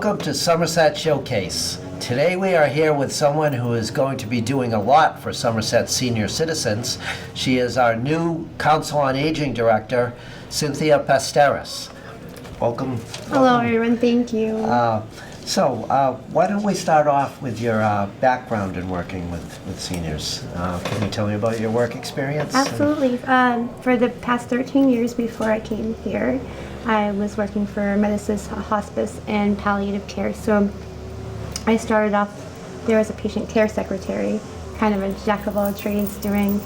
Welcome to Somerset Showcase. Today we are here with someone who is going to be doing a lot for Somerset senior citizens. She is our new Council on Aging Director, Cynthia Pasteris. Welcome. Hello everyone, thank you. Why don't we start off with your background in working with seniors? Can you tell me about your work experience? Absolutely. For the past 13 years before I came here, I was working for Medicine, hospice, and palliative care. So I started off there as a patient care secretary, kind of a jack of all trades, doing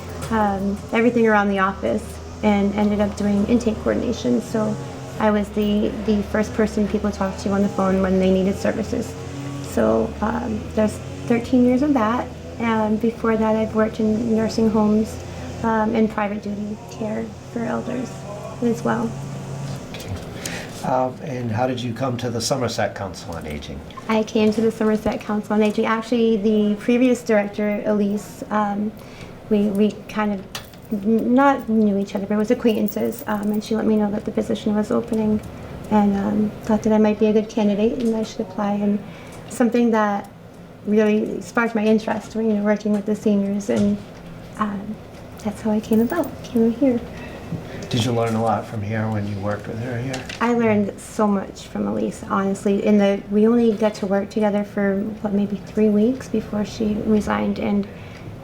everything around the office, and ended up doing intake coordination. So I was the first person people talked to on the phone when they needed services. So there's 13 years of that, and before that I've worked in nursing homes and private duty care for elders as well. And how did you come to the Somerset Council on Aging? I came to the Somerset Council on Aging. Actually, the previous director, Elise, we kind of not knew each other, but it was acquaintances, and she let me know that the position was opening, and thought that I might be a good candidate and I should apply. And something that really sparked my interest, working with the seniors, and that's how I came here. Did you learn a lot from here when you worked with her here? I learned so much from Elise, honestly. We only got to work together for maybe 3 weeks before she resigned, and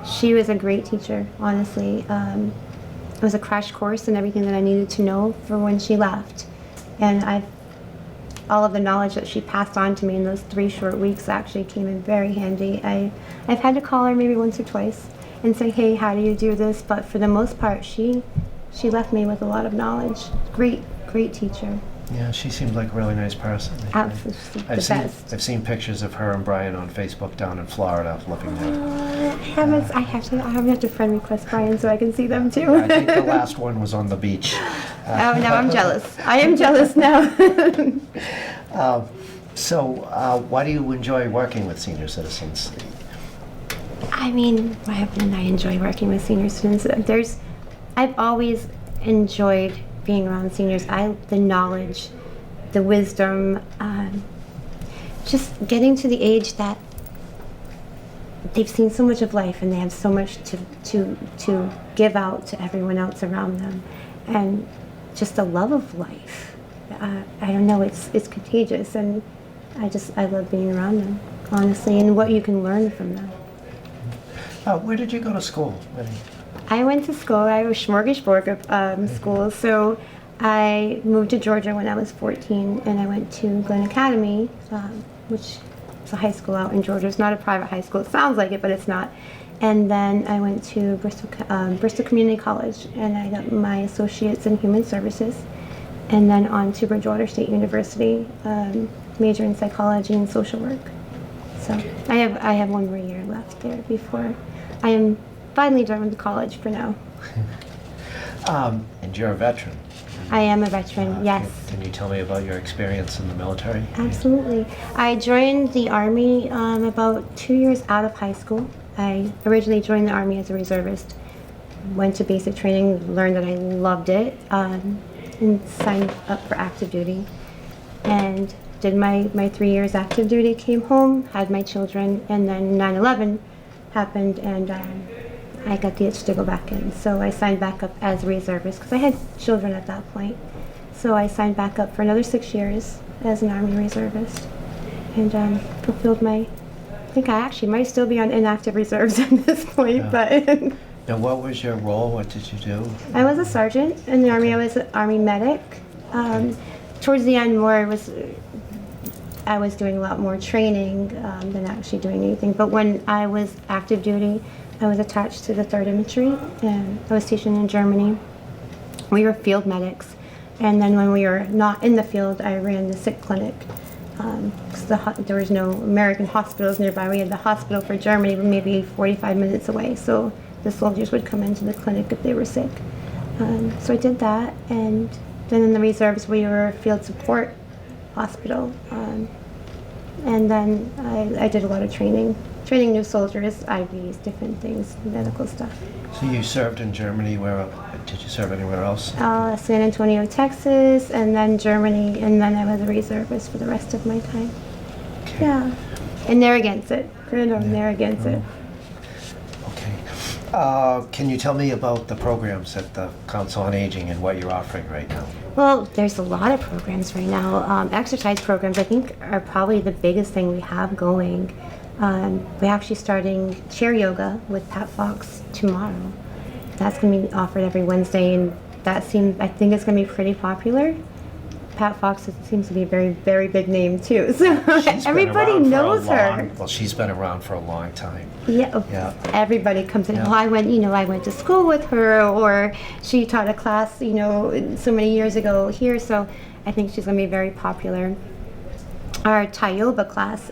she was a great teacher, honestly. It was a crash course in everything that I needed to know for when she left. And all of the knowledge that she passed on to me in those 3 short weeks actually came in very handy. I've had to call her maybe once or twice and say, hey, how do you do this? But for the most part, she left me with a lot of knowledge. Great teacher. Yeah, she seemed like a really nice person. Absolutely the best. I've seen pictures of her and Brian on Facebook down in Florida living there. I have to friend request Brian so I can see them too. I think the last one was on the beach. Oh, now I'm jealous. I am jealous now. Why do you enjoy working with senior citizens? I mean, why haven't I enjoyed working with senior citizens? I've always enjoyed being around seniors. The knowledge, the wisdom, just getting to the age that they've seen so much of life and they have so much to give out to everyone else around them, and just the love of life. I don't know, it's contagious, and I love being around them, honestly, and what you can learn from them. Where did you go to school, Winnie? I went to school. I was smorgasbord school. So I moved to Georgia when I was 14, and I went to Glen Academy, which is a high school out in Georgia. It's not a private high school. It sounds like it, but it's not. And then I went to Bristol Community College, and I got my associates in human services, and then on to Bridgewater State University, major in psychology and social work. So I have 1 more year left there before I am finally done with college for now. And you're a veteran. I am a veteran, yes. Can you tell me about your experience in the military? Absolutely. I joined the Army about 2 years out of high school. I originally joined the Army as a reservist, went to basic training, learned that I loved it, and signed up for active duty. And did my 3 years active duty, came home, had my children, and then 9/11 happened, and I got the itch to go back in. So I signed back up as a reservist because I had children at that point. So I signed back up for another 6 years as an Army reservist, and fulfilled I think I actually might still be on inactive reserves at this point, but. Now, what was your role? What did you do? I was a sergeant in the Army. I was an Army medic. Towards the end, I was doing a lot more training than actually doing anything. But when I was active duty, I was attached to the 3rd Infantry, and I was stationed in Germany. We were field medics, and then when we were not in the field, I ran the sick clinic. Because there was no American hospitals nearby. We had the hospital for Germany, maybe 45 minutes away, so the soldiers would come into the clinic if they were sick. So I did that, and then in the reserves, we were a field support hospital. And then I did a lot of training new soldiers, IVs, different things, medical stuff. So you served in Germany. Where did you serve anywhere else? San Antonio, Texas, and then Germany, and then I was a reservist for the rest of my time. Okay. Yeah. And they're against it. They're against it. Okay. Can you tell me about the programs at the Council on Aging and what you're offering right now? Well, there's a lot of programs right now. Exercise programs, I think, are probably the biggest thing we have going. We're actually starting chair yoga with Pat Fox tomorrow. That's going to be offered every Wednesday, and I think it's going to be pretty popular. Pat Fox seems to be a very, very big name too. So everybody knows her. Well, she's been around for a long time. Yeah. Yeah. Everybody comes in. Yeah. Oh, I went to school with her, or she taught a class, so many years ago here. So I think she's going to be very popular. Our Tayoba class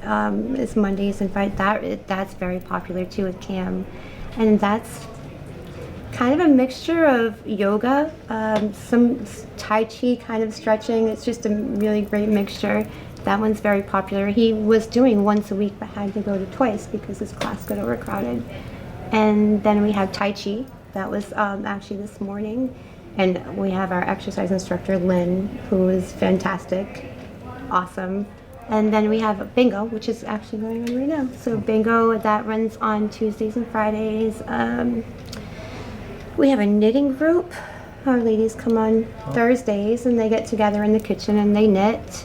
is Mondays and Fridays. That's very popular too with Cam, and that's kind of a mixture of yoga, some Tai Chi kind of stretching. It's just a really great mixture. That one's very popular. He was doing once a week but had to go to twice because his class got overcrowded. And then we have Tai Chi. That was actually this morning. And we have our exercise instructor, Lynn, who is fantastic, awesome. And then we have bingo, which is actually going on right now. So bingo, that runs on Tuesdays and Fridays. We have a knitting group. Our ladies come on Thursdays and they get together in the kitchen and they knit.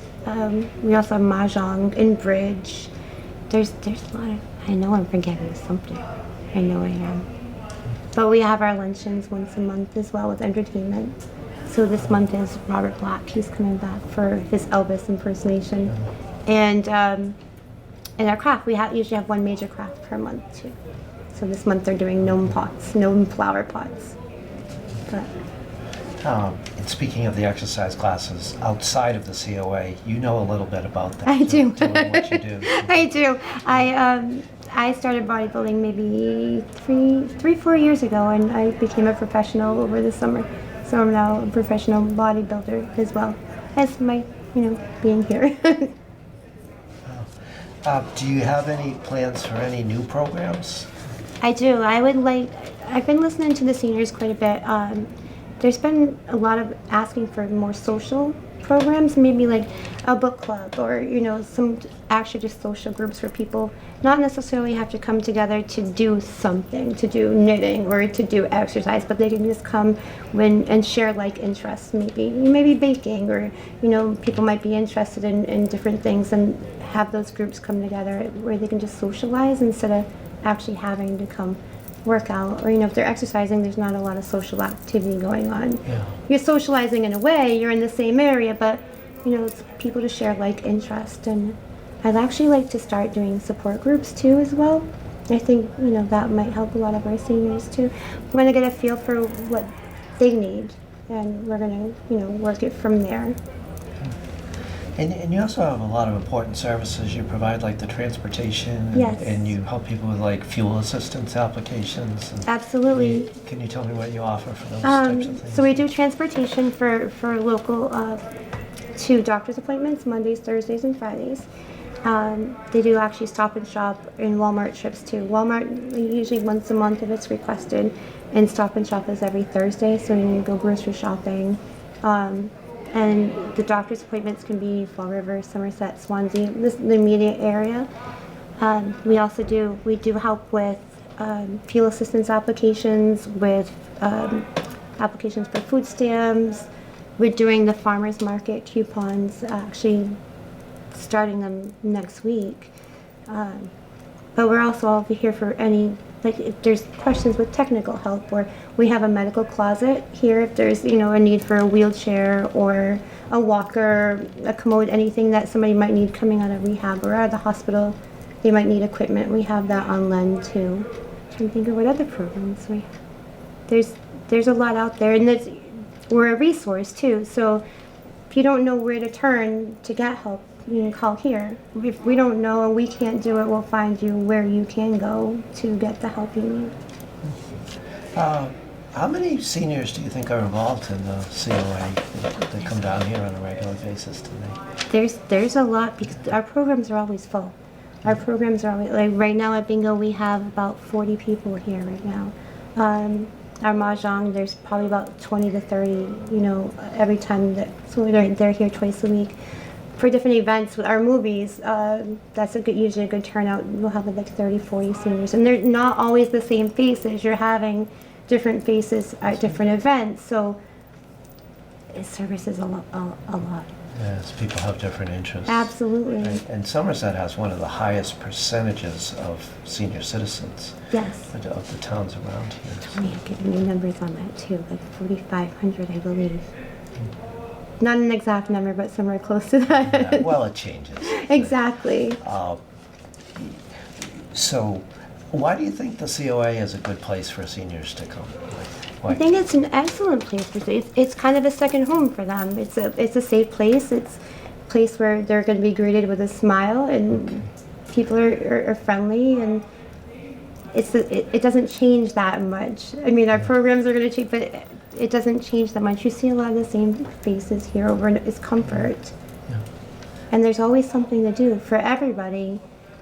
We also have mahjong and bridge. There's a lot of, I know I'm forgetting something. I know I am. But we have our luncheons once a month as well with entertainment. So this month is Robert Black. He's coming back for his Elvis impersonation. And in our craft, we usually have one major craft per month too. So this month they're doing gnome flower pots. But And speaking of the exercise classes, outside of the COA, you know a little bit about that. I do. Doing what you do. I do. I started bodybuilding maybe 4 years ago, and I became a professional over the summer. So I'm now a professional bodybuilder as well as my, being here. Do you have any plans for any new programs? I do. I've been listening to the seniors quite a bit. There's been a lot of asking for more social programs, maybe like a book club or, some actually just social groups where people not necessarily have to come together to do something, to do knitting or to do exercise, but they can just come and share like interests, maybe baking or, people might be interested in different things and have those groups come together where they can just socialize instead of actually having to come work out, or if they're exercising, there's not a lot of social activity going on. Yeah. You're socializing in a way, you're in the same area, but it's people to share like interest. And I'd actually like to start doing support groups too as well. I think that might help a lot of our seniors too. We're going to get a feel for what they need, and we're going to work it from there. And you also have a lot of important services you provide, like the transportation, and, Yes. and you help people with like fuel assistance applications. And Absolutely. can you tell me what you offer for those types of things? So we do transportation for local to doctor's appointments, Mondays, Thursdays, and Fridays. They do actually stop and shop in Walmart trips too. Walmart usually once a month if it's requested, and stop and shop is every Thursday, so you need to go grocery shopping. And the doctor's appointments can be Fall River, Somerset, Swansea, the immediate area. We do help with fuel assistance applications, with applications for food stamps. We're doing the farmers market coupons, actually starting them next week. But we're also here for any, like if there's questions with technical help, or we have a medical closet here if there's, a need for a wheelchair or a walker, a commode, anything that somebody might need coming out of rehab or out of the hospital. They might need equipment. We have that on Len too. I'm trying to think of what other programs we have. There's a lot out there, and we're a resource too. So if you don't know where to turn to get help, you can call here. If we don't know and we can't do it, we'll find you where you can go to get the help you need. How many seniors do you think are involved in the COA that come down here on a regular basis today? There's a lot because our programs are always full. Our programs are always, like right now at Bingo we have about 40 people here right now. Our Mahjong, there's probably about 20 to 30, every time so they're here twice a week. for different events with our movies, that's usually a good turnout. We'll have like 30, 40 seniors, and they're not always the same faces. You're having different faces at different events, so service is a lot. Yes, people have different interests. Absolutely. And Somerset has one of the highest percentages of senior citizens Yes. of the towns around here. Tony had given me numbers on that too, like 4,500, I believe. Not an exact number, but somewhere close to that. Yeah, well, it changes. Exactly. So, why do you think the COA is a good place for seniors to come? I think it's an excellent place for it's kind of a second home for them. It's a safe place. It's a place where they're going to be greeted with a smile, and people are friendly, and it doesn't change that much. I mean, our programs are going to change, but it doesn't change that much. You see a lot of the same faces here over, and it's comfort. Yeah. And there's always something to do for everybody.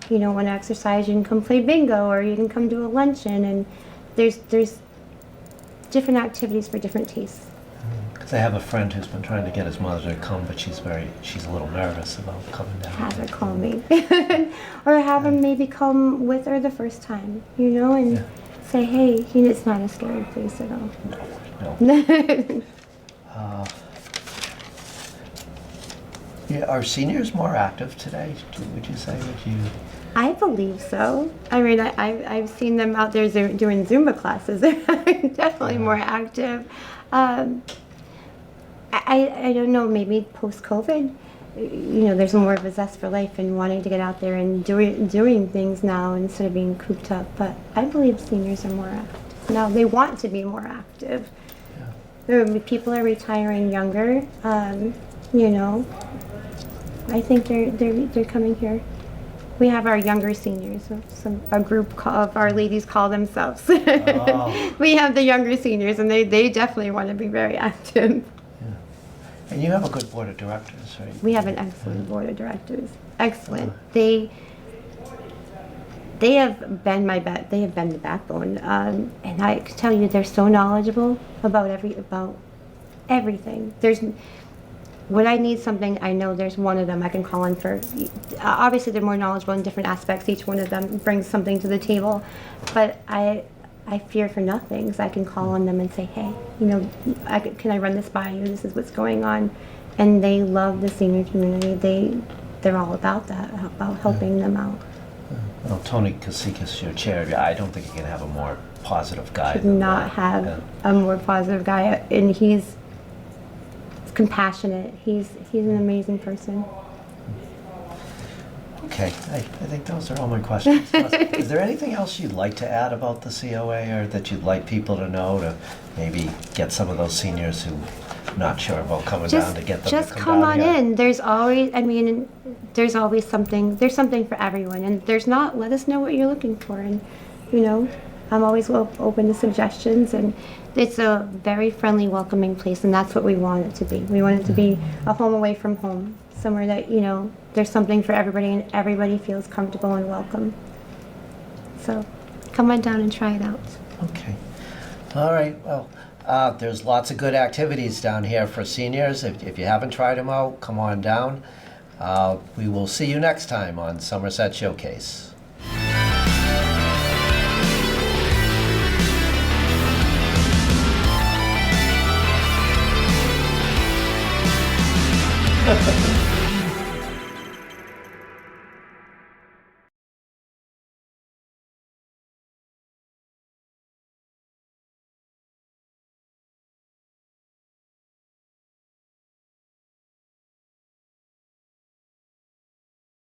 You know, want to exercise, you can come play bingo, or you can come do a luncheon, and there's different activities for different tastes. Because I have a friend who's been trying to get his mother to come, but she's a little nervous about coming down. Have her call me, or have him maybe come with her the first time, you know, and say, hey, you know, it's not a scary place at all. No. Yeah, are seniors more active today? Would you say? I believe so. I mean, I've seen them out there doing Zumba classes. They're definitely more active. I don't know, maybe post-COVID, you know, there's more of a zest for life and wanting to get out there and doing things now instead of being cooped up. But I believe seniors are more active. Now, they want to be more active. People are retiring younger, you know. I think they're coming here. We have our younger seniors, a group of our ladies call themselves. Oh. We have the younger seniors, and they definitely want to be very active. Yeah. And you have a good board of directors, right? We have an excellent board of directors. Excellent. They have been they have been the backbone, and I can tell you they're so knowledgeable about everything. When I need something, I know there's one of them I can call in for. Obviously, they're more knowledgeable in different aspects. Each one of them brings something to the table, but I fear for nothing. So I can call on them and say, hey, you know, can I run this by you? This is what's going on. And they love the senior community. They're all about that, about helping them out. Well, Tony Kasikas, your chair, I don't think you can have a more positive guy. Could not have a more positive guy, and he's compassionate. He's an amazing person. Okay, I think those are all my questions. Is there anything else you'd like to add about the COA, or that you'd like people to know to maybe get some of those seniors who are not sure about coming down to get them just to come down on here? in. There's always, I mean, there's always something. There's something for everyone, and there's not. Let us know what you're looking for, and you know, I'm always open to suggestions, and it's a very friendly, welcoming place, and that's what we want it to be. We want it to be a home away from home, somewhere that, you know, there's something for everybody, and everybody feels comfortable and welcome. So come on down and try it out. Okay. All right, well, there's lots of good activities down here for seniors. If you haven't tried them out, come on down. We will see you next time on Somerset Showcase. Ha ha ha.